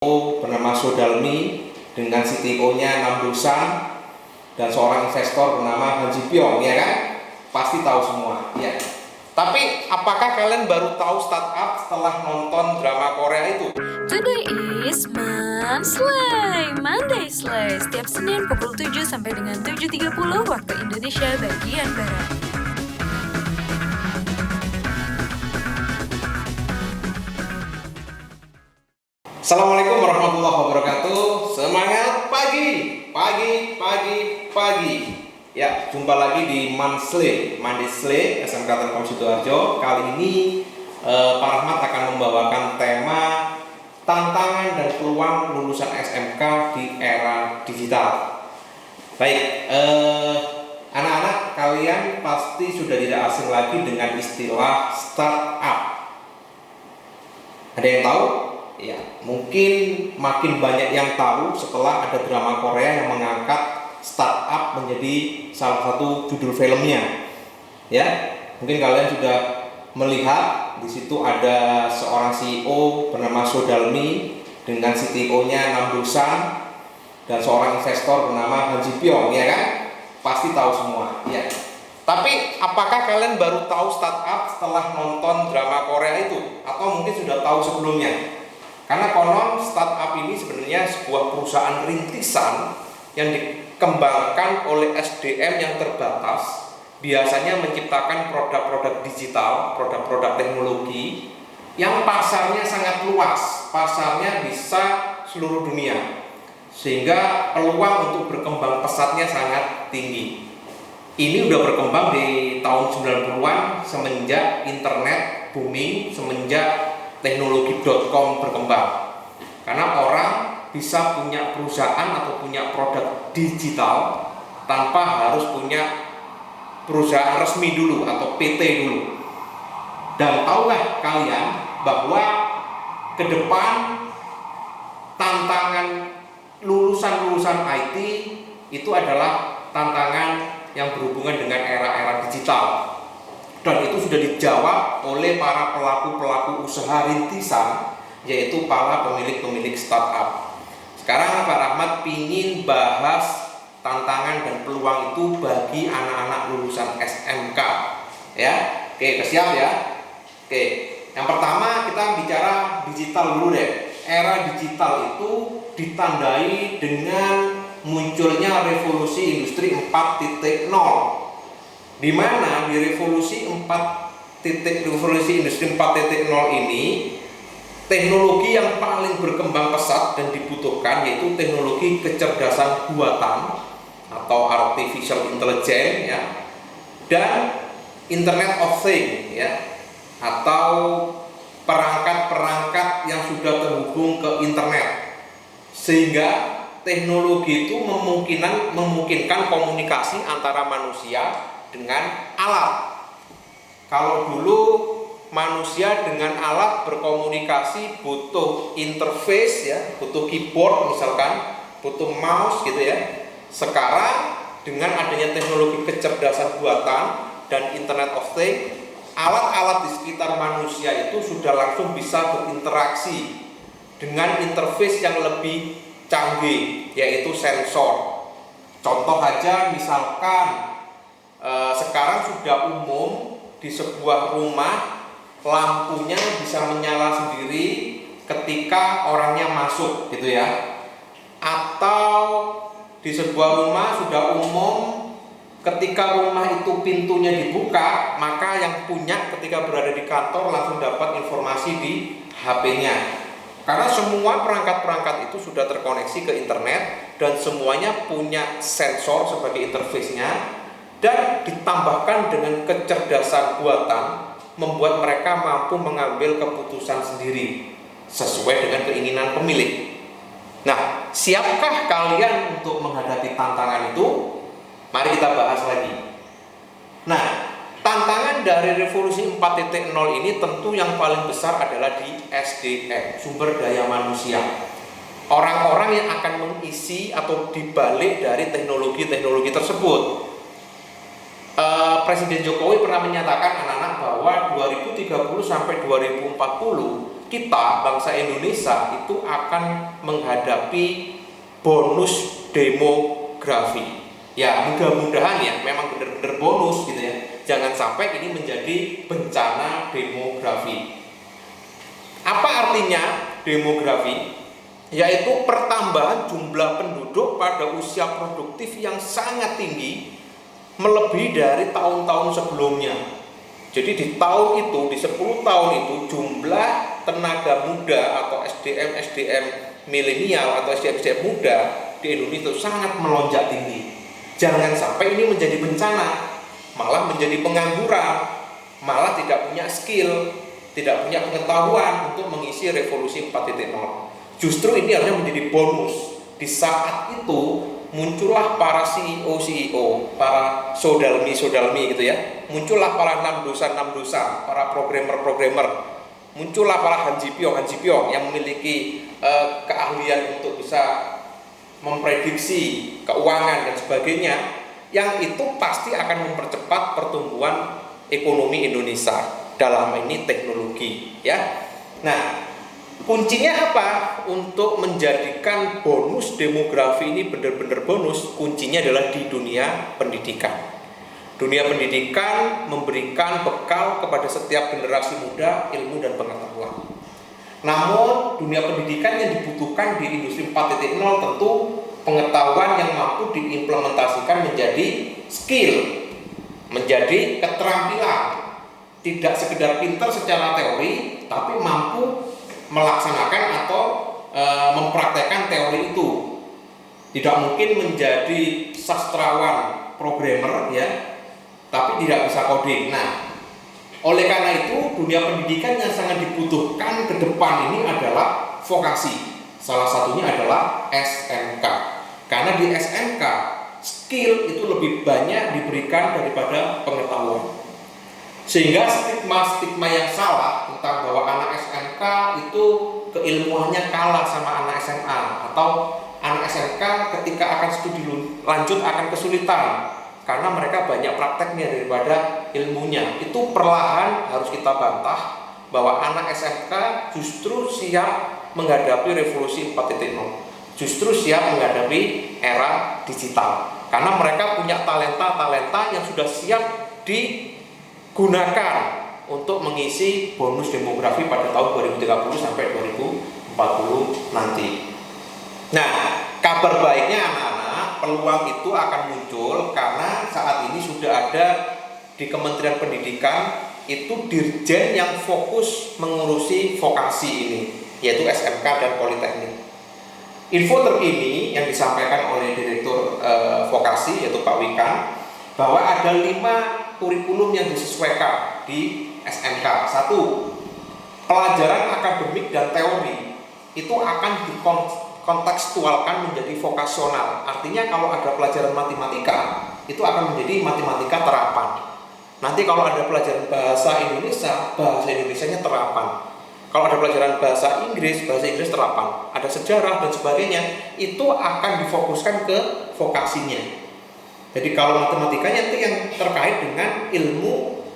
bernama Sodalmi dengan CTO-nya Namdosan dan seorang investor bernama Han Ji Pyong, ya kan? Pasti tahu semua, ya. Tapi apakah kalian baru tahu startup setelah nonton drama Korea itu? Today is Monday Slay setiap Senin pukul 7 sampai dengan 7.30 waktu Indonesia bagian Barat. Assalamualaikum warahmatullahi wabarakatuh. Semangat pagi. Ya, jumpa lagi di Monday Slay SMK Telkom Sidoarjo. Kali ini Pak Rahmat akan membawakan tema tantangan dan peluang lulusan SMK di era digital. Baik, anak-anak kalian pasti sudah tidak asing lagi dengan istilah startup. Ada yang tahu? Ya, mungkin makin banyak yang tahu setelah ada drama Korea yang mengangkat startup menjadi salah satu judul filmnya. Ya, mungkin kalian sudah melihat di situ ada seorang CEO bernama Sodalmi dengan CTO-nya Namdosan dan seorang investor bernama Han Ji Pyong, ya kan? Pasti tahu semua, ya. Tapi apakah kalian baru tahu startup setelah nonton drama Korea itu atau mungkin sudah tahu sebelumnya? Karena konon startup ini sebenarnya sebuah perusahaan rintisan yang dikembangkan oleh SDM yang terbatas, biasanya menciptakan produk-produk digital, produk-produk teknologi yang pasarnya sangat luas, pasarnya bisa seluruh dunia, sehingga peluang untuk berkembang pesatnya sangat tinggi. Ini udah berkembang di tahun 90-an semenjak internet booming, semenjak teknologi.com berkembang, karena orang bisa punya perusahaan atau punya produk digital tanpa harus punya perusahaan resmi dulu atau PT dulu. Dan tahukah kalian bahwa ke depan tantangan lulusan IT itu adalah tantangan yang berhubungan dengan era-era digital. Dan itu sudah dijawab oleh para pelaku-pelaku usaha rintisan, yaitu para pemilik-pemilik startup. Sekarang Pak Rahmat ingin bahas tantangan dan peluang itu bagi anak-anak lulusan SMK. Ya, oke, siap ya. Oke, yang pertama kita bicara digital dulu deh. Era digital itu ditandai dengan munculnya revolusi industri 4.0. di mana di revolusi industri 4.0 ini teknologi yang paling berkembang pesat dan dibutuhkan yaitu teknologi kecerdasan buatan atau artificial intelligence, ya, dan Internet of Things, ya, atau perangkat-perangkat yang sudah terhubung ke internet, sehingga teknologi itu memungkinkan komunikasi antara manusia dengan alat. Kalau dulu manusia dengan alat berkomunikasi butuh interface, ya, butuh keyboard misalkan, butuh mouse gitu ya. Sekarang dengan adanya teknologi kecerdasan buatan dan Internet of Things, alat-alat di sekitar manusia itu sudah langsung bisa berinteraksi dengan interface yang lebih canggih, yaitu sensor. Contoh aja misalkan sekarang sudah umum di sebuah rumah lampunya bisa menyala sendiri ketika orangnya masuk gitu ya. Atau di sebuah rumah sudah umum ketika rumah itu pintunya dibuka, maka yang punya ketika berada di kantor langsung dapat informasi di HP-nya. Karena semua perangkat-perangkat itu sudah terkoneksi ke internet dan semuanya punya sensor sebagai interface-nya, dan ditambahkan dengan kecerdasan buatan membuat mereka mampu mengambil keputusan sendiri sesuai dengan keinginan pemilik. Nah, siapkah kalian untuk menghadapi tantangan itu? Mari kita bahas lagi. Nah, tantangan dari revolusi 4.0 ini tentu yang paling besar adalah di SDM, sumber daya manusia. Orang-orang yang akan mengisi atau dibalik dari teknologi-teknologi tersebut. Presiden Jokowi pernah menyatakan anak-anak bahwa 2030 sampai 2040 kita bangsa Indonesia itu akan menghadapi bonus demografi. Ya, mudah-mudahan ya memang benar-benar bonus gitu ya. Jangan sampai ini menjadi bencana demografi. Apa artinya demografi? Yaitu pertambahan jumlah penduduk pada usia produktif yang sangat tinggi, melebihi dari tahun-tahun sebelumnya. Jadi di tahun itu, di 10 tahun itu, jumlah tenaga muda atau SDM milenial atau SDM muda di Indonesia itu sangat melonjak tinggi. Jangan sampai ini menjadi bencana, malah menjadi pengangguran, malah tidak punya skill, tidak punya pengetahuan untuk mengisi revolusi 4.0. Justru ini harusnya menjadi bonus. Di saat itu muncullah para CEO, para sodalmi gitu ya. Muncullah para namdosan, para programmer, muncullah para hanjipiong yang memiliki keahlian untuk bisa memprediksi keuangan dan sebagainya. Yang itu pasti akan mempercepat pertumbuhan ekonomi Indonesia, dalam ini teknologi ya. Nah, kuncinya apa untuk menjadikan bonus demografi ini benar-benar bonus? Kuncinya adalah di dunia pendidikan. Dunia pendidikan memberikan bekal kepada setiap generasi muda ilmu dan pengetahuan. Namun dunia pendidikan yang dibutuhkan di industri 4.0 tentu pengetahuan yang mampu diimplementasikan menjadi skill, menjadi keterampilan. Tidak sekedar pintar secara teori, tapi mampu melaksanakan atau mempraktekkan teori itu. Tidak mungkin menjadi sastrawan programmer ya, tapi tidak bisa coding. Nah, oleh karena itu dunia pendidikan yang sangat dibutuhkan ke depan ini adalah vokasi. Salah satunya adalah SMK. Karena di SMK skill itu lebih banyak diberikan daripada pengetahuan. Sehingga stigma yang salah tentang bahwa anak SMK itu keilmuannya kalah sama anak SMA, atau anak SMK ketika akan studi lanjut akan kesulitan karena mereka banyak prakteknya daripada ilmunya. Itu perlahan harus kita bantah bahwa anak SMK justru siap menghadapi revolusi 4.0, justru siap menghadapi era digital karena mereka punya talenta yang sudah siap digunakan untuk mengisi bonus demografi pada tahun 2030 sampai 2040 nanti. Nah, kabar baiknya anak-anak, peluang itu akan muncul karena saat ini sudah ada di Kementerian Pendidikan itu dirjen yang fokus mengurusi vokasi ini, yaitu SMK dan Politeknik. Info terkini yang disampaikan oleh Direktur Vokasi yaitu Pak Wikan, bahwa ada 5 kurikulum yang disesuaikan di SMK. 1. Pelajaran akademik dan teori itu akan dikontekstualkan menjadi vokasional. Artinya kalau ada pelajaran matematika, itu akan menjadi matematika terapan. Nanti kalau ada pelajaran bahasa Indonesianya terapan. Kalau ada pelajaran bahasa Inggris terapan. Ada sejarah dan sebagainya, itu akan difokuskan ke vokasinya. Jadi kalau matematikanya itu yang terkait dengan ilmu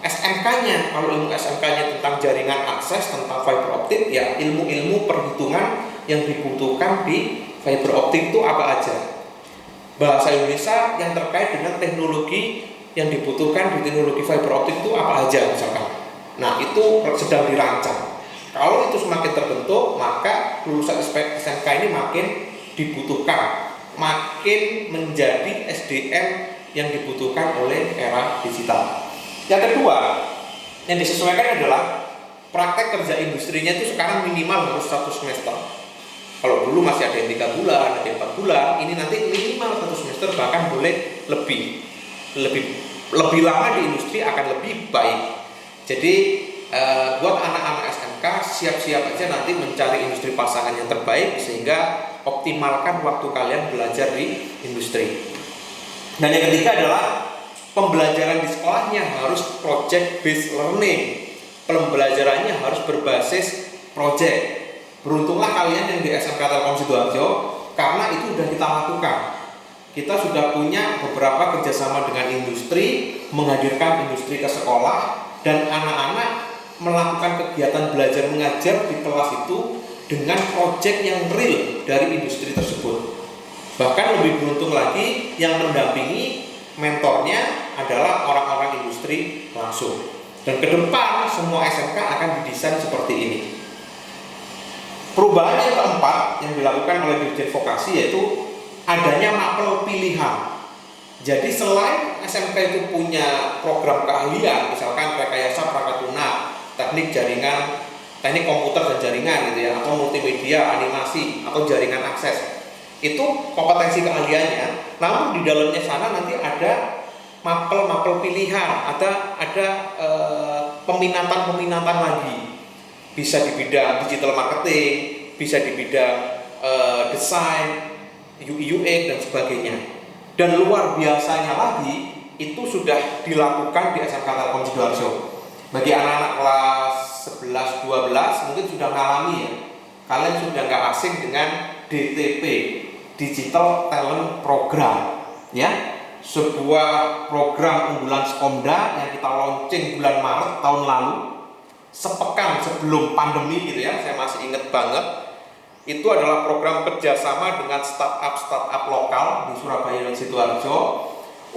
SMK-nya. Kalau ilmu SMK-nya tentang jaringan akses, tentang fiber optik, ya ilmu-ilmu perhitungan yang dibutuhkan di fiber optik itu apa aja. Bahasa Indonesia yang terkait dengan teknologi yang dibutuhkan di teknologi fiber optik itu apa aja misalkan. Nah, itu sedang dirancang. Kalau itu semakin terbentuk, maka lulusan SMK ini makin dibutuhkan, makin menjadi SDM yang dibutuhkan oleh era digital. Yang kedua, yang disesuaikan adalah praktek kerja industrinya itu sekarang minimal harus 1 semester. Kalau dulu masih ada yang 3 bulan, ada yang 4 bulan, ini nanti minimal 1 semester, bahkan boleh lebih lama di industri akan lebih baik. Jadi buat anak-anak SMK siap-siap aja nanti mencari industri pasangan yang terbaik sehingga optimalkan waktu kalian belajar di industri. Dan yang ketiga adalah pembelajaran di sekolahnya harus project based learning. Pembelajarannya harus berbasis project. Beruntunglah kalian yang di SMK Telkom Sidoarjo karena itu sudah kita lakukan. Kita sudah punya beberapa kerjasama dengan industri, menghadirkan industri ke sekolah, dan anak-anak melakukan kegiatan belajar mengajar di kelas itu dengan proyek yang real dari industri tersebut. Bahkan lebih beruntung lagi, yang mendampingi mentornya adalah orang-orang industri langsung. Dan ke depan semua SMK akan didesain seperti ini. Perubahan yang keempat yang dilakukan oleh Dirjen Vokasi yaitu adanya mapel pilihan. Jadi selain SMK itu punya program keahlian, misalkan rekayasa perangkat lunak, teknik jaringan, teknik komputer dan jaringan gitu ya, atau multimedia, animasi, atau jaringan akses, itu kompetensi keahliannya. Namun di dalamnya sana nanti ada mapel pilihan, ada peminatan lagi. Bisa di bidang digital marketing, bisa di bidang desain, UI UX dan sebagainya. Dan luar biasanya lagi, itu sudah dilakukan di SMK Telkom Sidoarjo. Bagi anak-anak kelas 11, 12 mungkin sudah mengalami ya. Kalian sudah nggak asing dengan DTP, Digital Talent Program, ya. Sebuah program unggulan Skomda yang kita launching bulan Maret tahun lalu, sepekan sebelum pandemi gitu ya, saya masih ingat banget. Itu adalah program kerjasama dengan startup lokal di Surabaya dan Sidoarjo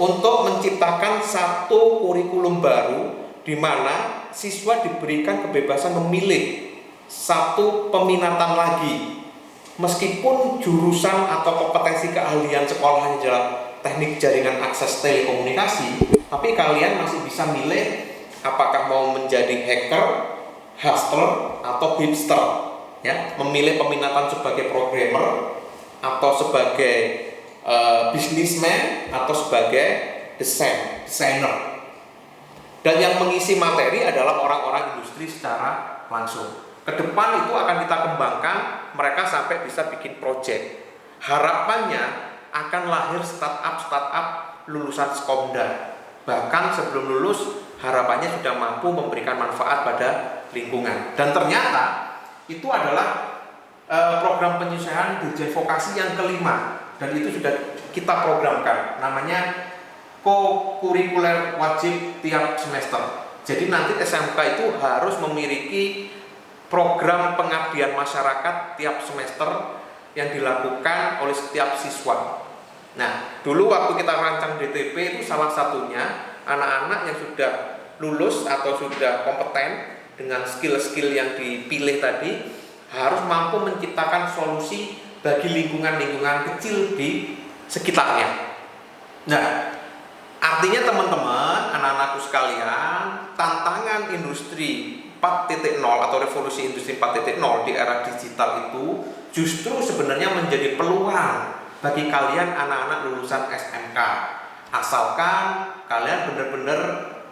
untuk menciptakan satu kurikulum baru di mana siswa diberikan kebebasan memilih satu peminatan lagi. Meskipun jurusan atau kompetensi keahlian sekolahnya adalah teknik jaringan akses telekomunikasi, tapi kalian masih bisa milih apakah mau menjadi hacker, hustler, atau hipster, ya, memilih peminatan sebagai programmer atau sebagai businessman atau sebagai desainer. Dan yang mengisi materi adalah orang-orang industri secara langsung. Kedepan itu akan kita kembangkan, mereka sampai bisa bikin project. Harapannya akan lahir startup lulusan Skomda. Bahkan sebelum lulus, harapannya sudah mampu memberikan manfaat pada lingkungan. Dan ternyata itu adalah program penyusunan Dirjen Vokasi yang kelima. Dan itu sudah kita programkan, namanya co-kurikuler wajib tiap semester. Jadi nanti SMK itu harus memiliki program pengabdian masyarakat tiap semester yang dilakukan oleh setiap siswa. Nah, dulu waktu kita rancang DTP itu salah satunya anak-anak yang sudah lulus atau sudah kompeten dengan skill-skill yang dipilih tadi harus mampu menciptakan solusi bagi lingkungan-lingkungan kecil di sekitarnya. Nah, artinya teman-teman, anak-anakku sekalian, tantangan industri 4.0 atau revolusi industri 4.0 di era digital itu justru sebenarnya menjadi peluang bagi kalian anak-anak lulusan SMK, asalkan kalian benar-benar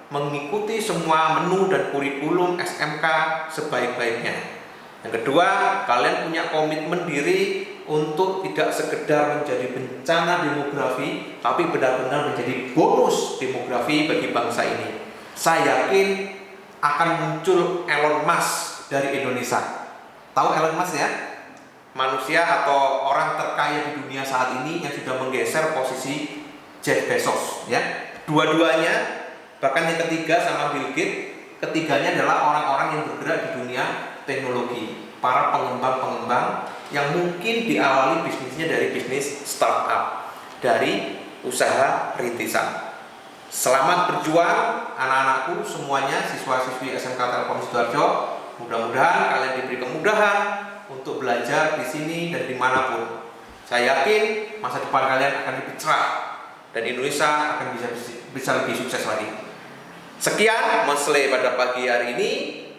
mengikuti semua menu dan kurikulum SMK sebaik-baiknya. Yang kedua, kalian punya komitmen diri untuk tidak sekedar menjadi bencana demografi, tapi benar-benar menjadi bonus demografi bagi bangsa ini. Saya yakin akan muncul Elon Musk dari Indonesia. Tahu Elon Musk ya? Manusia atau orang terkaya di dunia saat ini yang sudah menggeser posisi Jeff Bezos, ya. Dua-duanya, bahkan yang ketiga sama Bill Gates, ketiganya adalah orang-orang yang bergerak di dunia teknologi, para pengembang-pengembang yang mungkin diawali bisnisnya dari bisnis startup, dari usaha rintisan. Selamat berjuang anak-anakku semuanya, siswa-siswi SMK Telkom Sidoarjo. Mudah-mudahan kalian diberi kemudahan untuk belajar di sini dan dimanapun. Saya yakin masa depan kalian akan lebih cerah dan Indonesia akan bisa lebih sukses lagi. Sekian Mensle pada pagi hari ini.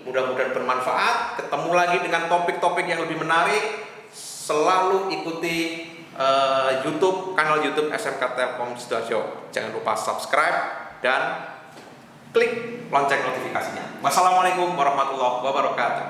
Mudah-mudahan bermanfaat. Ketemu lagi dengan topik-topik yang lebih menarik. Selalu ikuti kanal YouTube SMK Telkom Sidoarjo. Jangan lupa subscribe dan klik lonceng notifikasinya. Wassalamualaikum warahmatullahi wabarakatuh.